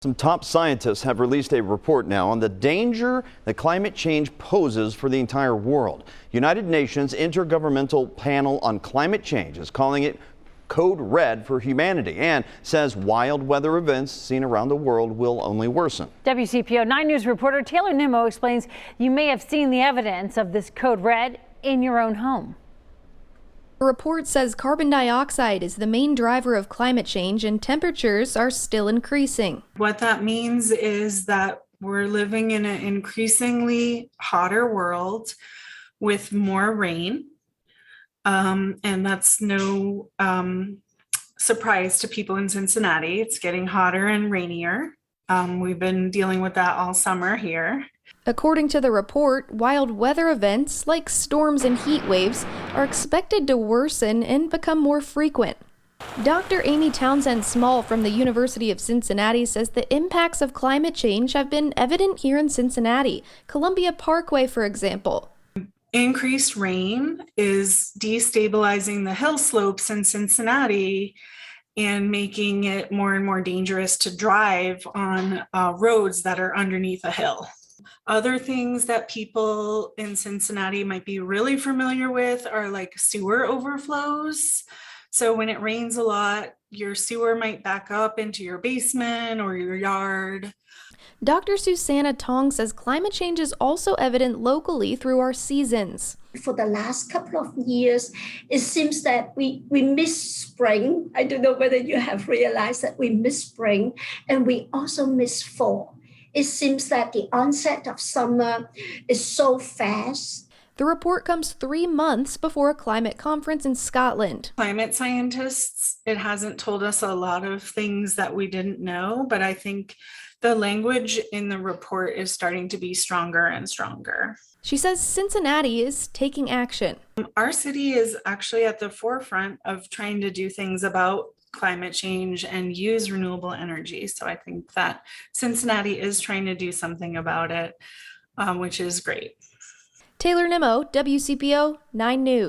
Some top scientists have released a report now on the danger that climate change poses for the entire world. United Nations Intergovernmental Panel on Climate Change is calling it Code Red for humanity and says wild weather events seen around the world will only worsen. WCPO 9 News reporter Taylor Nimmo explains you may have seen the evidence of this Code Red in your own home. The report says carbon dioxide is the main driver of climate change and temperatures are still increasing. What that means is that we're living in an increasingly hotter world with more rain. And that's no surprise to people in Cincinnati. It's getting hotter and rainier. We've been dealing with that all summer here. According to the report, wild weather events like storms and heat waves are expected to worsen and become more frequent. Dr. Amy Townsend Small from the University of Cincinnati says the impacts of climate change have been evident here in Cincinnati, Columbia Parkway, for example. Increased rain is destabilizing the hill slopes in Cincinnati and making it more and more dangerous to drive on roads that are underneath a hill. Other things that people in Cincinnati might be really familiar with are like sewer overflows. So when it rains a lot, your sewer might back up into your basement or your yard. Dr. Susanna Tong says climate change is also evident locally through our seasons. For the last couple of years, it seems that we miss spring. I don't know whether you have realized that we miss spring and we also miss fall. It seems that the onset of summer is so fast. The report comes 3 months before a climate conference in Scotland. Climate scientists, it hasn't told us a lot of things that we didn't know, but I think the language in the report is starting to be stronger and stronger. She says Cincinnati is taking action. Our city is actually at the forefront of trying to do things about climate change and use renewable energy. So I think that Cincinnati is trying to do something about it, which is great. Taylor Nimmo, WCPO 9 News.